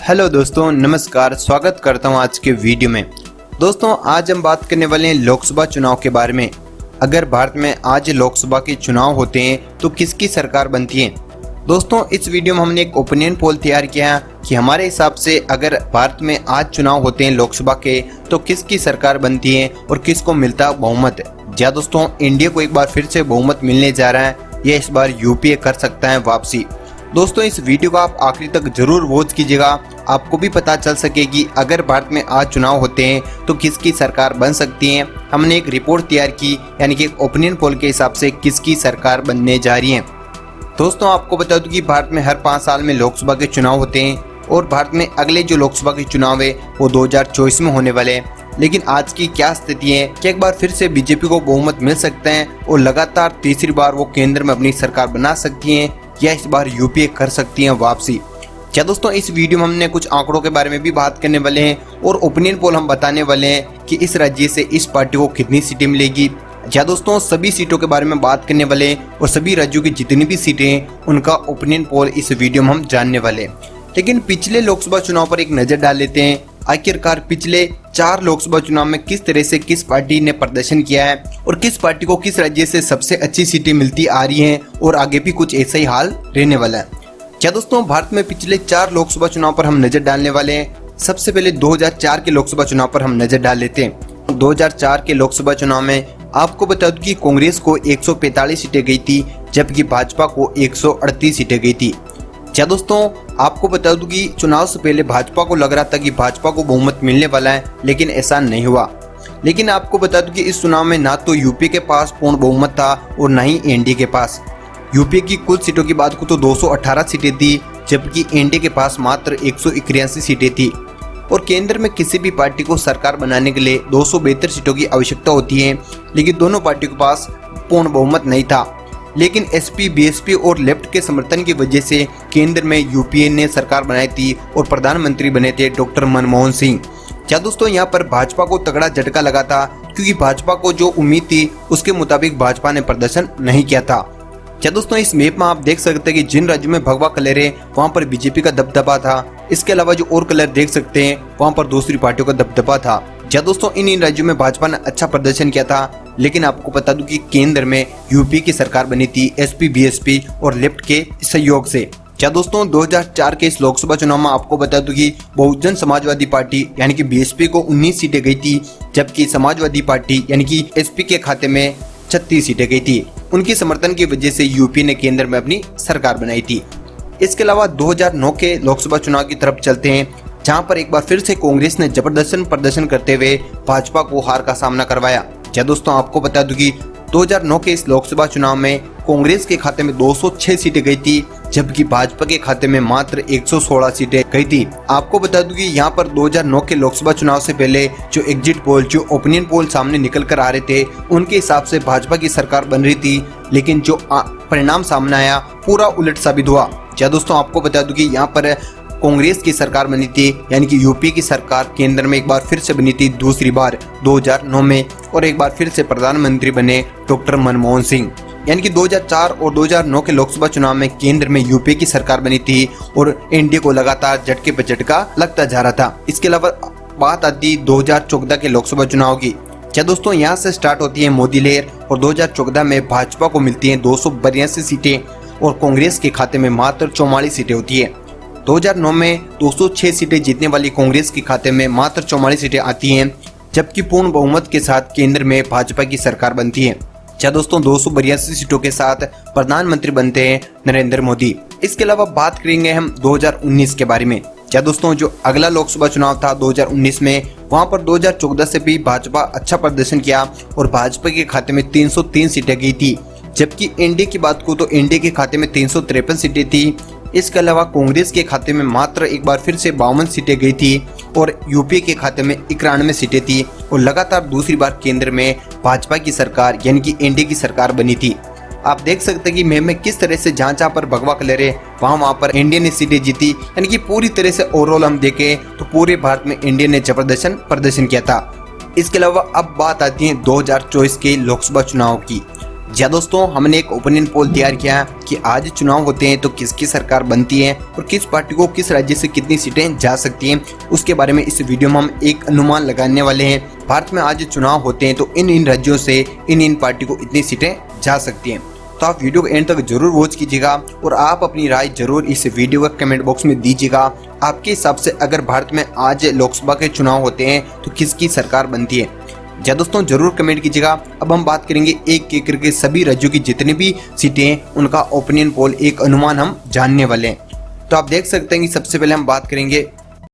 Hello दोस्तों, नमस्कार। स्वागत करता हूं आज के वीडियो में। दोस्तों, आज हम बात करने वाले हैं लोकसभा चुनाव के बारे में। अगर भारत में आज लोकसभा के चुनाव होते हैं तो किसकी सरकार बनती है। दोस्तों, इस वीडियो में हमने एक ओपिनियन पोल तैयार किया है कि हमारे हिसाब से अगर भारत में आज चुनाव होते हैं लोकसभा के तो किसकी सरकार बनती है और किसको मिलता है बहुमत। जी दोस्तों, इंडिया को एक बार फिर से बहुमत मिलने जा रहा है। यह इस बार यूपीए कर सकता है वापसी। दोस्तों, इस वीडियो को आप आखिरी तक जरूर वॉच कीजिएगा। आपको भी पता चल सकेगी अगर भारत में आज चुनाव होते हैं तो किसकी सरकार बन सकती है। हमने एक रिपोर्ट तैयार की, यानी कि एक ओपिनियन पोल के हिसाब से किसकी सरकार बनने जा रही है। दोस्तों, आपको बता दूं कि भारत में हर 5 साल में लोकसभा के चुनाव होते हैं और भारत में अगले जो लोकसभा के चुनाव है वो 2024 में होने वाले हैं। लेकिन आज की क्या स्थिति है कि एक बार फिर से बीजेपी को बहुमत मिल सकता है और लगातार तीसरी बार वो केंद्र में अपनी सरकार बना सकती है या इस बार यूपीए कर सकती है वापसी। क्या दोस्तों, इस वीडियो में हमने कुछ आंकड़ों के बारे में भी बात करने वाले हैं और ओपिनियन पोल हम बताने वाले हैं कि इस राज्य से इस पार्टी को कितनी सीटें मिलेगी। क्या दोस्तों, सभी सीटों के बारे में बात करने वाले हैं और सभी राज्यों की जितनी भी सीटें हैं उनका ओपिनियन पोल इस वीडियो में हम जानने वाले हैं। लेकिन पिछले लोकसभा चुनाव पर एक नजर डाल लेते हैं। आखिरकार पिछले 4 लोकसभा चुनाव में किस तरह से किस पार्टी ने प्रदर्शन किया है और किस पार्टी को किस राज्य से सबसे अच्छी सीटें मिलती आ रही हैं और आगे भी कुछ ऐसा ही हाल रहने वाला है। क्या दोस्तों, भारत में पिछले 4 लोकसभा चुनाव पर हम नजर डालने वाले हैं। सबसे पहले 2004 के लोकसभा चुनाव पर हम नजर डाल लेते हैं। 2004 के लोकसभा चुनाव में आपको बता दूं कि कांग्रेस को 145 सीटें गई थी, जबकि भाजपा को 138 सीटें गई थी। क्या दोस्तों, आपको बता दूं कि चुनाव से पहले भाजपा को लग रहा था कि भाजपा को बहुमत मिलने वाला है, लेकिन ऐसा नहीं हुआ। लेकिन आपको बता दूं कि इस चुनाव में ना तो यूपी के पास पूर्ण बहुमत था और ना ही एनडीए के पास। यूपी की कुल सीटों की बात को तो 218 सीटें थी, जबकि एनडीए के पास मात्र 181 सीटें थी। और केंद्र में किसी भी पार्टी को सरकार बनाने के लिए 272 सीटों की आवश्यकता होती है, लेकिन दोनों पार्टियों के पास पूर्ण बहुमत नहीं था। लेकिन एसपी, बीएसपी और लेफ्ट के समर्थन की वजह से केंद्र में यूपीए ने सरकार बनाई थी और प्रधानमंत्री बने थे डॉक्टर मनमोहन सिंह। क्या दोस्तों, यहाँ पर भाजपा को तगड़ा झटका लगा था, क्योंकि भाजपा को जो उम्मीद थी उसके मुताबिक भाजपा ने प्रदर्शन नहीं किया था। क्या दोस्तों, इस मैप में आप देख सकते हैं कि जिन राज्यों में भगवा कलर है वहाँ पर बीजेपी का दबदबा था। इसके अलावा जो और कलर देख सकते हैं वहाँ पर दूसरी पार्टियों का दबदबा था। क्या दोस्तों, इन राज्यों में भाजपा ने अच्छा प्रदर्शन किया था। लेकिन आपको बता दूं कि केंद्र में यूपी की सरकार बनी थी एसपी, बीएसपी और लेफ्ट के सहयोग से। क्या दोस्तों, 2004 के इस लोकसभा चुनाव में आपको बता दूं कि बहुजन समाजवादी पार्टी यानी कि बीएसपी को 19 सीटें गई थी, जबकि समाजवादी पार्टी यानी कि एसपी के खाते में 36 सीटें गई थी। उनकी समर्थन की वजह से यूपी ने केंद्र में अपनी सरकार बनाई थी। इसके अलावा 2009 के लोकसभा चुनाव की तरफ चलते हैं, जहां पर एक बार फिर से कांग्रेस ने जबरदस्त प्रदर्शन करते हुए भाजपा को हार का सामना करवाया। क्या दोस्तों, आपको बता दूं कि 2009 के इस लोकसभा चुनाव में कांग्रेस के खाते में 206 सीटें गई थी, जबकि भाजपा के खाते में मात्र 116 सीटें गई थी। आपको बता दूं कि यहाँ पर 2009 के लोकसभा चुनाव से पहले जो एग्जिट पोल, जो ओपिनियन पोल सामने निकल कर आ रहे थे, उनके हिसाब से भाजपा की सरकार बन रही थी। लेकिन जो परिणाम सामने आया पूरा उलट साबित हुआ। क्या दोस्तों, आपको बता दूं कि यहाँ पर कांग्रेस की सरकार बनी थी, यानी कि यूपी की सरकार केंद्र में एक बार फिर से बनी थी दूसरी बार 2009 में, और एक बार फिर से प्रधानमंत्री बने डॉक्टर मनमोहन सिंह। यानी कि 2004 और 2009 के लोकसभा चुनाव में केंद्र में यूपी की सरकार बनी थी और एनडीए को लगातार झटके पर झटका लगता जा रहा था। इसके अलावा बात आती 2014 के लोकसभा चुनाव की। क्या दोस्तों, यहाँ से स्टार्ट होती है मोदी लहर और 2014 में भाजपा को मिलती है 282 सीटें और कांग्रेस के खाते में मात्र 44 सीटें होती है। 2009 में 206 सीटें जीतने वाली कांग्रेस के खाते में मात्र 44 सीटें आती हैं, जबकि पूर्ण बहुमत के साथ केंद्र में भाजपा की सरकार बनती है। क्या दोस्तों, 282 सीटों के साथ प्रधानमंत्री बनते हैं नरेंद्र मोदी। इसके अलावा बात करेंगे हम 2019 के बारे में। क्या दोस्तों, जो अगला लोकसभा चुनाव था 2019 में, वहां पर 2014 से भी भाजपा अच्छा प्रदर्शन किया और भाजपा के खाते में 303 सीटें गई थी, जबकि एनडीए की बात को तो एनडीए के खाते में 353 सीटें थी। इसके अलावा कांग्रेस के खाते में मात्र एक बार फिर से 52 सीटें गई थी और यूपीए के खाते में 91 सीटें थी और लगातार दूसरी बार केंद्र में भाजपा की सरकार यानी कि एनडीए की सरकार बनी थी। आप देख सकते हैं कि मैप में किस तरह से जहाँ पर भगवा कलर है वहाँ पर इंडिया ने सीटें जीती। यानी कि पूरी तरह से ओवरऑल हम देखें तो पूरे भारत में इंडिया ने जबरदस्त प्रदर्शन किया था। इसके अलावा अब बात आती है 2024 के लोकसभा चुनाव की। जी दोस्तों, हमने एक ओपिनियन पोल तैयार किया कि आज चुनाव होते हैं तो किसकी सरकार बनती है और किस पार्टी को किस राज्य से कितनी सीटें जा सकती हैं, उसके बारे में इस वीडियो में हम एक अनुमान लगाने वाले हैं। भारत में आज चुनाव होते हैं तो इन राज्यों से इन पार्टी को इतनी सीटें जा सकती हैं। तो आप वीडियो को एंड तक जरूर वॉच कीजिएगा और आप अपनी राय जरूर इस वीडियो का कमेंट बॉक्स में दीजिएगा। आपके हिसाब से अगर भारत में आज लोकसभा के चुनाव होते हैं तो किसकी सरकार बनती है? जी दोस्तों, जरूर कमेंट कीजिएगा। अब हम बात करेंगे एक एक करके सभी राज्यों की जितनी भी सीटें हैं उनका ओपिनियन पोल, एक अनुमान हम जानने वाले हैं। तो आप देख सकते हैं कि सबसे पहले हम बात करेंगे